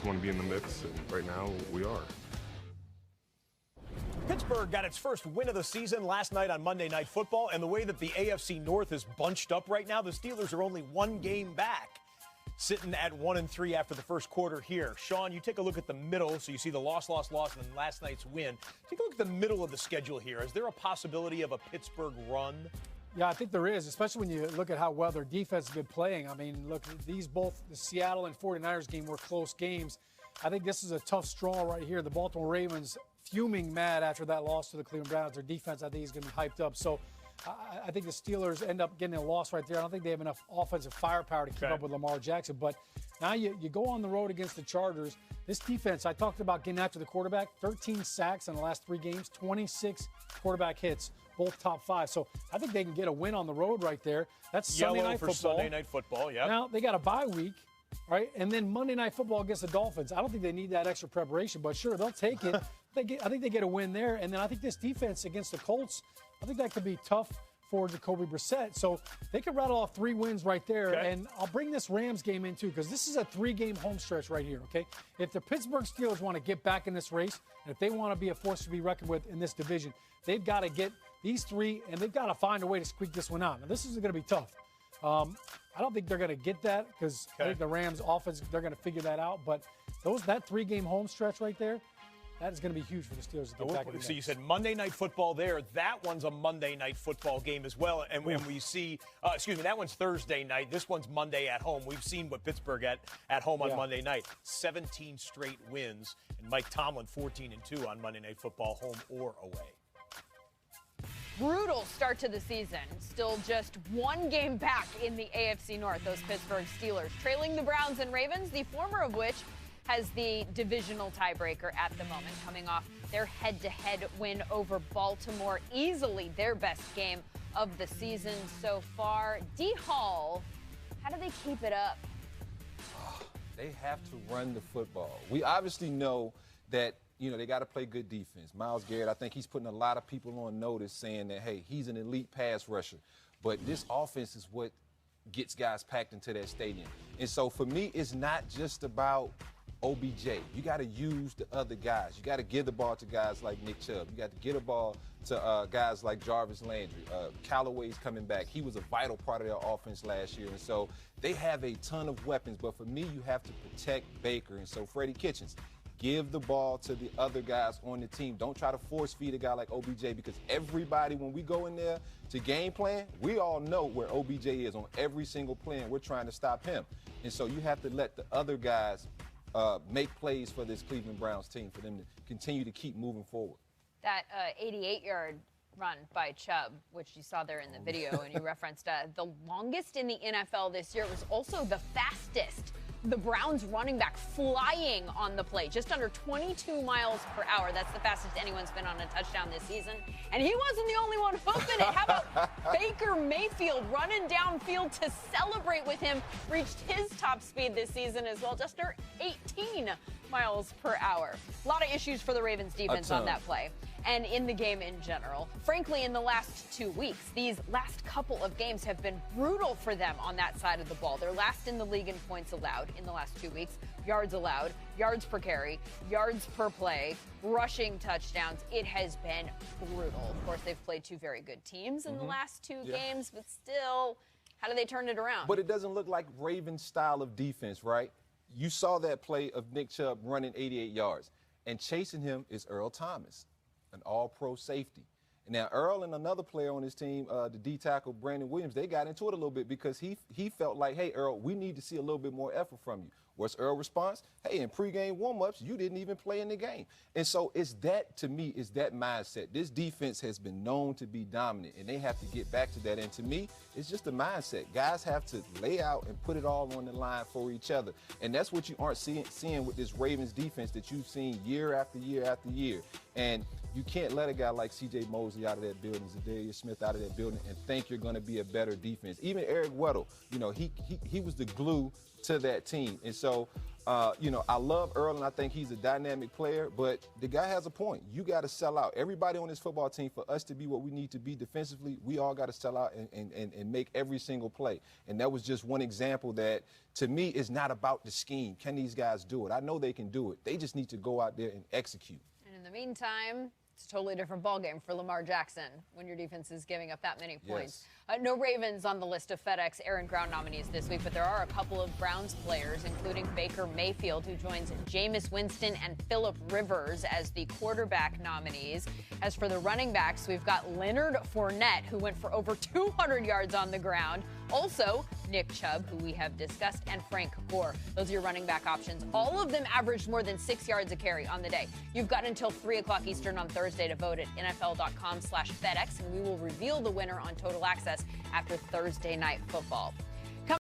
want to be in the mix, and right now we are. Pittsburgh got its first win of the season last night on Monday Night Football, and the way that the AFC North is bunched up right now, the Steelers are only one game back, sitting at 1-3 after the first quarter here. Sean, you take a look at the middle, so you see the loss, and then last night's win. Take a look at the middle of the schedule here. Is there a possibility of a Pittsburgh run? Yeah, I think there is, especially when you look at how well their defense has been playing. I mean, look, both the Seattle and 49ers game were close games. I think this is a tough straw right here. The Baltimore Ravens fuming mad after that loss to the Cleveland Browns. Their defense, I think, is going to be hyped up. So I think the Steelers end up getting a loss right there. I don't think they have enough offensive firepower to keep up with Lamar Jackson. But now you go on the road against the Chargers. This defense, I talked about getting after the quarterback, 13 sacks in the last 3 games, 26 quarterback hits, both top 5. So I think they can get a win on the road right there. That's Sunday Night Football. Sunday Night Football, yeah. Now they got a bye week. Right, and then Monday Night Football against the Dolphins. I don't think they need that extra preparation, but sure, they'll take it. I think they get a win there. And then I think this defense against the Colts, I think that could be tough for Jacoby Brissett. So they could rattle off 3 wins right there. Okay. And I'll bring this Rams game in, too, because this is a 3-game home stretch right here, okay? If the Pittsburgh Steelers want to get back in this race, and if they want to be a force to be reckoned with in this division, they've got to get these 3, and they've got to find a way to squeak this one out. Now, this is going to be tough. I don't think they're going to get that because I think the Rams offense, they're going to figure that out. But that 3-game home stretch right there, that is going to be huge for the Steelers to get back in the So you said Monday Night Football there. That one's a Monday Night Football game as well. And when we see, that one's Thursday night. This one's Monday at home. We've seen what Pittsburgh at home on Monday night. 17 straight wins. And Mike Tomlin 14-2 on Monday Night Football, home or away. Brutal start to the season. Still just 1 game back in the AFC North, those Pittsburgh Steelers. Trailing the Browns and Ravens, the former of which has the divisional tiebreaker at the moment, coming off their head-to-head win over Baltimore. Easily their best game of the season so far. D-Hall, how do they keep it up? They have to run the football. We obviously know that they got to play good defense. Myles Garrett, I think he's putting a lot of people on notice saying that, hey, he's an elite pass rusher. But this offense is what gets guys packed into that stadium. And so for me, it's not just about OBJ. You got to use the other guys. You got to give the ball to guys like Nick Chubb. You got to get the ball to guys like Jarvis Landry. Callaway's coming back. He was a vital part of their offense last year. And so they have a ton of weapons. But for me, you have to protect Baker. And so Freddie Kitchens, give the ball to the other guys on the team. Don't try to force feed a guy like OBJ because everybody, when we go in there to game plan, we all know where OBJ is on every single play, and we're trying to stop him. And so you have to let the other guys make plays for this Cleveland Browns team for them to continue to keep moving forward. That 88-yard run by Chubb, which you saw there in the video, and you referenced the longest in the NFL this year. It was also the fastest. The Browns running back flying on the play, just under 22 miles per hour. That's the fastest anyone's been on a touchdown this season. And he wasn't the only one hoofing it. How about Baker Mayfield running downfield to celebrate with him? Reached his top speed this season as well, just under 18 miles per hour. A lot of issues for the Ravens defense on that play. And in the game in general. Frankly, in the last 2 weeks, these last couple of games have been brutal for them on that side of the ball. They're last in the league in points allowed in the last 2 weeks, yards allowed, yards per carry, yards per play, rushing touchdowns. It has been brutal. Of course, they've played 2 very good teams in the last 2 games, but still, how do they turn it around? But it doesn't look like Ravens' style of defense, right? You saw that play of Nick Chubb running 88 yards, and chasing him is Earl Thomas, an all-pro safety. And now Earl and another player on his team, the D-tackle Brandon Williams, they got into it a little bit because he felt like, hey, Earl, we need to see a little bit more effort from you. What's Earl's response? Hey, in pregame warm-ups, you didn't even play in the game. And so it's that, to me, is that mindset. This defense has been known to be dominant, and they have to get back to that. And to me, it's just a mindset. Guys have to lay out and put it all on the line for each other. And that's what you aren't seeing with this Ravens defense that you've seen year after year after year. And you can't let a guy like C.J. Mosley out of that building, Zadarius Smith out of that building, and think you're going to be a better defense. Even Eric Weddle, he was the glue to that team. And so I love Earl, and I think he's a dynamic player, but the guy has a point. You got to sell out. Everybody on this football team, for us to be what we need to be defensively, we all got to sell out and make every single play. And that was just one example that, to me, is not about the scheme. Can these guys do it? I know they can do it. They just need to go out there and execute. And in the meantime, it's a totally different ballgame for Lamar Jackson when your defense is giving up that many points. No Ravens on the list of FedEx Air and Ground nominees this week, but there are a couple of Browns players, including Baker Mayfield, who joins Jameis Winston and Phillip Rivers as the quarterback nominees. As for the running backs, we've got Leonard Fournette, who went for over 200 yards on the ground. Also, Nick Chubb, who we have discussed, and Frank Gore. Those are your running back options. All of them averaged more than 6 yards a carry on the day. You've got until 3 o'clock Eastern on Thursday to vote at NFL.com/FedEx, and we will reveal the winner on Total Access after Thursday Night Football.